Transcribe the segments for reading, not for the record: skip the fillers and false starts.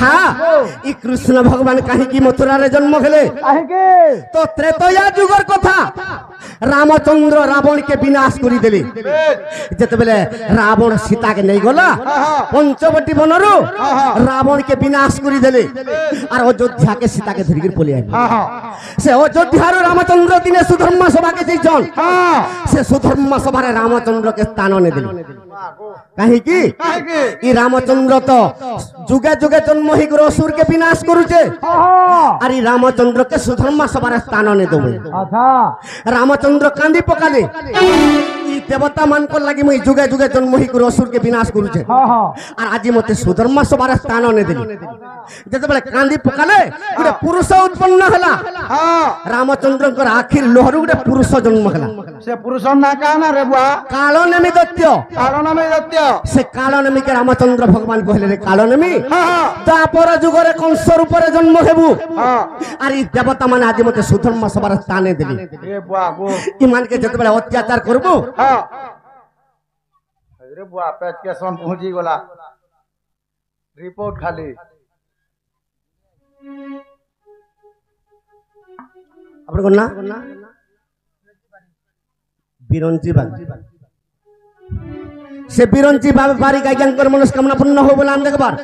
सखा ई कृष्ण भगवान कहीं की मथुरा रे जन्म हेले तो त्रेतया जुगर कथा रामचंद्र रावण के विनाश करी देले जते बेले रावण सीता के नहीं गला पंचवटी बनरो रावण के विनाश करी देले और अयोध्या के सीता के धरि के पले आइले से अयोध्या रो रामचंद्र दिने सुधर्म सभा के जन से सुधर्म सभा रे रामचंद्र के स्थान ने देले कहीं की ई रामचंद्र तो जुगे जुगे जन्म ही असुर के विनाश करूचे अरे रामचंद्र के सुधर्म सभा स्थान ने देबे रामचंद्र कांदी पकाले ई देवता मान को लागि मई जुगे जुगे जन्म ही असुर के विनाश करूचे और आज मते सुधर्म सभा स्थान ने देली जते बेले कांदी पकाले गुटे पुरुष उत्पन्न हला रामचंद्र को आखिर लोहरु गुटे पुरुष जन्म हला से पुरुष ना काना रे बुआ कालनेमी दैत्य से कालनेमी के रामचंद्र भगवान कहले रे कालनेमी तापर जुगरे कंस रूप रे जन्म हेबु अरे देवता माने आज मते सुधर्म सभा स्थान देली ए बुआ गो ईमान के जते बेले अत्याचार करबो रे बुआ पेच के सन पहुंची गला रिपोर्ट खाली आपन कोना बिरंची बाग से बिरंची बारी गायकर मनोस्कामना पूर्ण हो बोला देखबार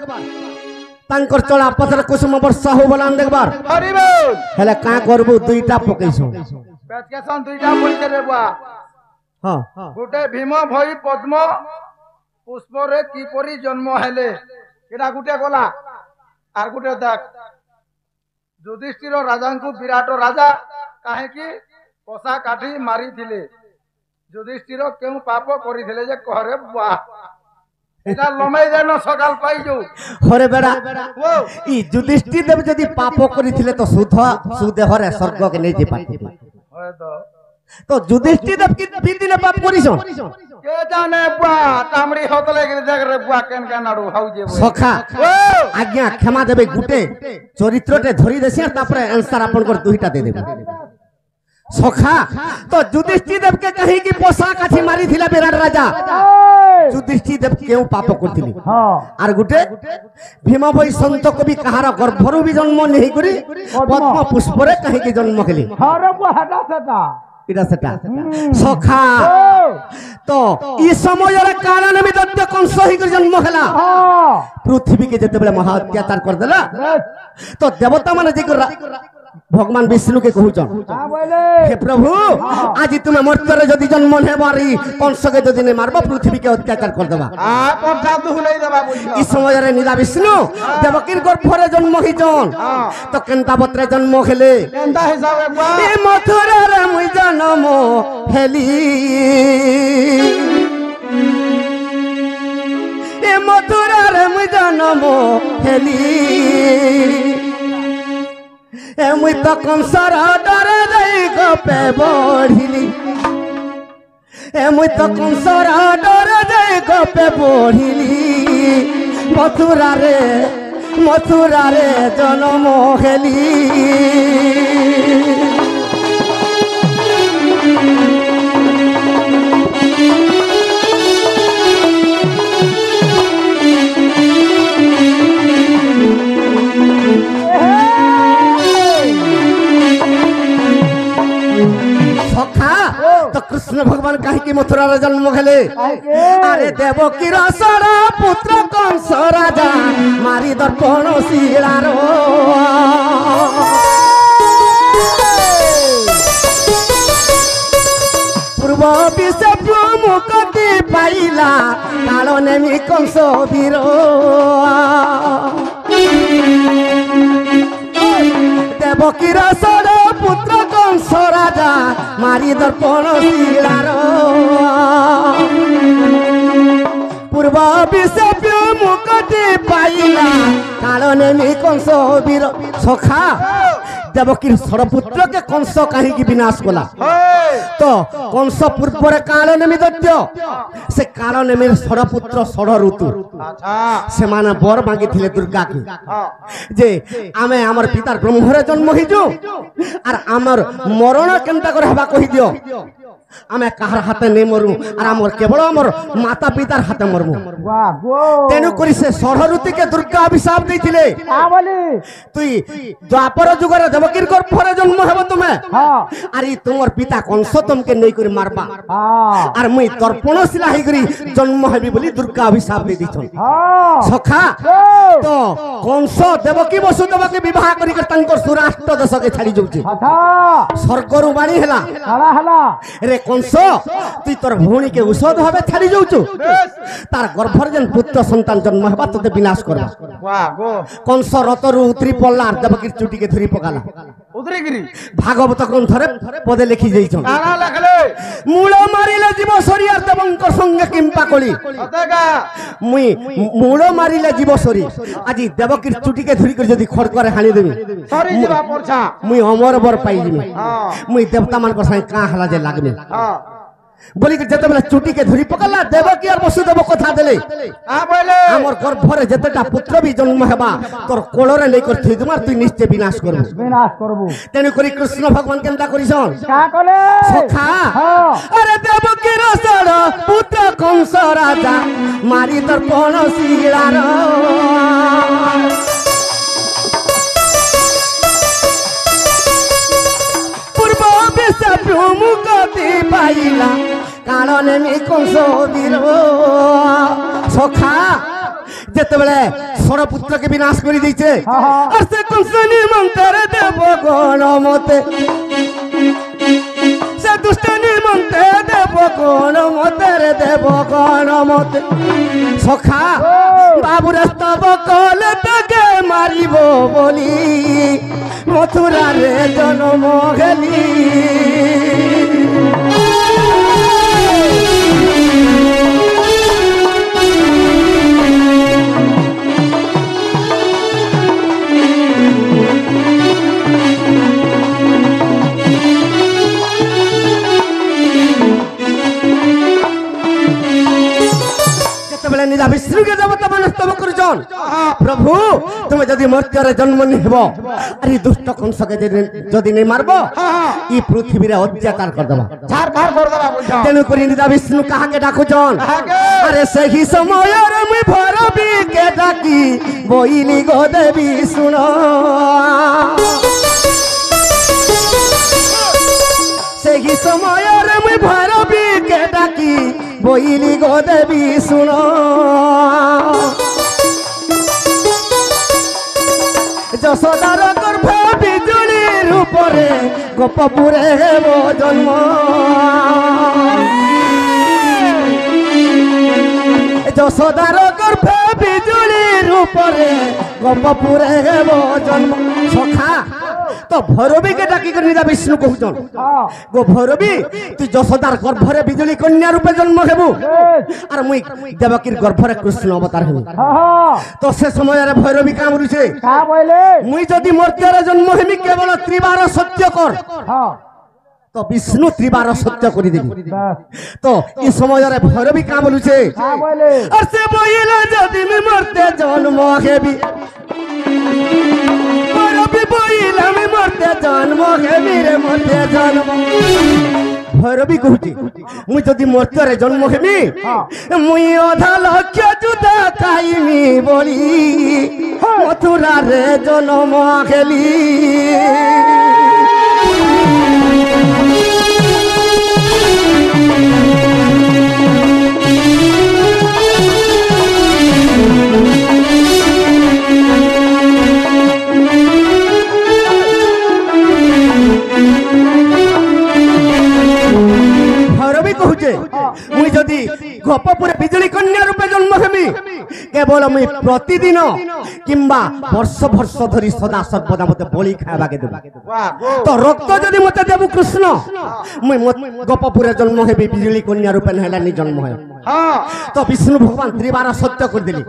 तांकर चला पथर कुसुम वर्षा हो बोला देखबार हरि बोल हेले का करबो दुईटा पकेइसो पेच के सन दुईटा पड़ी रे बुआ हां गुटे भीम भई पद्म पुष्प रे की परी जन्म हेले एटा गुटे गला आर गुटे देख युधिष्ठिर राजा को विराट राजा काहे की पोसा काठी मारी थिले युधिष्ठिर केउ पाप करी थिले जे कहरे बुआ एटा लमई देनो सकाल पाई जो हरे बेड़ा ई युधिष्ठिर देव जदी पाप करी थिले तो सुदेह रे स्वर्ग के नै जे पाती होय तो युधिष्ठिर देव की बीती ने पाप करिसो के जाने बुआ तामड़ी होतले के देख रे बुआ केन केन आडू हाउ जे सखा आज्ञा क्षमा देबे गुटे चरित्रटे धरि देसी तापर आंसर आपन को दुईटा दे देबे सखा तो युधिष्ठिर देव के कहीं की पोसा काठी मारी थिला विराट राजा युधिष्ठिर देव केउ पाप करथिली आर गुटे भीम भई संत कवि कहार गर्भरु भी जन्म नहीं करी पद्म पुष्प रे कहीं की जन्म केली अरे बुआ हटा सटा इडा सेटा सखा तो ई समय रे कारण में दैत्य कंस ही कर जन्म हला पृथ्वी के जते बेले महा अत्याचार कर देला तो देवता माने जे भगवान विष्णु के कहूचन हे प्रभु आज तुम्हें मर्त्य जदि जन्म हेबारी कंस के जदि ने मारबो पृथ्वी के अत्याचार कर देबा आ पठा दुह नहीं देबा बुझ इस समय रे निदा विष्णु देवकीर गर्भ रे जन्म ही जन तो केनता बत्रे जन्म हेले केनता हिसाबे बुआ ए मथुरा रे मुई जन्म हेली ए मथुरा रे मुई जन्म हेली ए मुई तो कंसर डरे जाई गपे बढ़िली ए मुई तो कंसर डरे जाई गपे बढ़िली मथुरा रे जन्म हेली तो कृष्ण भगवान कहीं की मथुरा रे जन्म हेले अरे देवकी रसर पुत्र कंस राजा मारी दर्पण शिलारो पूर्व विषय मुक्ति पाइला काल नेमी कंस वीर देवकी रसर पुत्र कंस राजा मारी दर्पण शिलार पूर्व विषय मुक्ति पाइला काल नेमी कंस वीर सखा देवकी सरपुत्र के कंस कहीं की विनाश कला तो कंस पूर्व काल नेमी दैत्य से काल नेमी सरपुत्र षड़ ऋतु से माने बर मांगी थिले दुर्गा की जे आमे हमर पितार ब्रह्मरे जन्म हिजु आर हमर मरण केनता कर हबा कहि दियो आमे कहार हाथे नहीं मरु और आमर केवल आमर माता पितार हाथे मरमु तेनु करी से षढ़ऋतु के दुर्गा अभिशाप देथिले तुई द्वापर जुगरे देवकीर गर्भरे जन्म हेबो तुमे अरे तुमर पिता कंस तुमके नहीं करी मारबा और मुई तर्पणशिला हे करी जन्म हेबी बोली दुर्गा अभिशाप दे दिछन सखा तो कंस देवकी वसुदेव के विवाह करी के तंकर सुराष्ट्र देश के छाड़ी जाउची स्वर्गरु बाणी हेला रे कंस तू तोर भौणी के औषध भावे छाड़ी जाउछु तार गर्भर जन पुत्र संतान जन्म हेबा तते विनाश करबा कंस रतरु उतरी पल्ला देवकी चुटी के धरी पकाला उतरी गिरी भागवत ग्रंथरे पदे लिखि जाइछन काना लेखले मूल मारिले जीव शरीर देवंकर संगे किंपा कली अतका मुई मूल मारिले जीव शरीर आज देवकी चुटी के धरी कर जदी खड़करे हानि देबी सरी जीवा परछा मुई अमर बर पाई जिमी मुई देवता मान को संग का हला जे लागमे बोली के जते बेला चुटी के धरी पकला देवकी और वसुदेव कथा देले आ बोले हमर गर्भरे जतेटा पुत्र भी जन्म हेबा तोर कोलरे नै कर थई तुमार तू निश्चय विनाश करबो तेनु करी कृष्ण भगवान केनता करिसन का कले सखा अरे देवकी रसड़ पुत्र कंस राजा मारी तर्पण शिलार पूर्व विश्व मुक्ति पाइला कालने में कंस वीर सखा जते बेले षड़ पुत्र के विनाश करी दैछे और से कंस निमंत्रण देव गण मते से दुष्ट निमंत्रण देव गण मते रे देव गण मते सखा बाबू स्तव कल तके मारिबो बोली मथुरा रे जन्म गेली विष्णु के देवता मान स्तव करजन प्रभु तुम जदि मर्त्य जन्म नहीं हेबो अरे दुष्ट कंस के जदि नहीं मारबो ई पृथ्वी रे अत्याचार कर देबा झार भार कर देबा बुझा तेनु करी निदा विष्णु कहा के डाकुजन अरे सही समय रे मुई भरबी के डाकी बोइली गो देवी सुनो सही समय रे मुई भरबी के डाकी बोइली गो देवी सुनो যশোদার গর্ভে বিজুলি রূপরে গোপপুরে হেব জন্ম যশোদার গর্ভে বিজুলি রূপরে গোপপুরে হেব জন্ম সখা तो भैरवी के डाकी कर निदा विष्णु कहउछन गो भैरवी तू यशोदार गर्भरे बिजुली कन्या रूपे जन्म हेबु और मुई देवकीर गर्भरे कृष्ण अवतार हेबु तो से समय रे भैरवी का बोलुछे का बोले मुई जदी मर्त्यारे जन्म हेमी केवल त्रिबार सत्य कर तो विष्णु त्रिबार सत्य करी देबी तो ई समय रे भैरवी का बोलुछे का बोले और से बोइला जदी मी मर्त्य जन्म हेबी भैरवी बोइला मी मर्त्य जन्म हेबी रे मर्त्य जन्म भैरवी कहूची मुई जदी मर्त्य रे जन्म हेमी मुई अधा लक्ष्य जुदा खाइमी बोली मथुरा रे जन्म हेली भैरवी कहूचे मुई जदी गोपपुर बिजुली कन्या रूपे जन्म हेमी केवल मुई प्रतिदिन किंबा वर्ष वर्ष धरी सदा सर्वदा मते बलि खावा के देबा तो रक्त जदी मते देबु कृष्ण मुई गोपपुर जन्म हेबी बिजुली कन्या रूपे नहलानी जन्म है तो विष्णु भगवान त्रिबार सत्य कर देली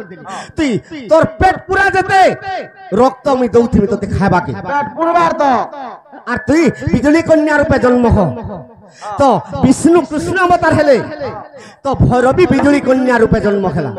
तुई तोर पेट पूरा जते रक्त मुई दउथि तते खावा के पेट पुरबार तो আর তুই বিজুলি কন্যা রূপে জন্ম হ তো বিষ্ণু কৃষ্ণ অবতার হেলে তো ভৈরবী বিজুলি কন্যা রূপে জন্ম হেলা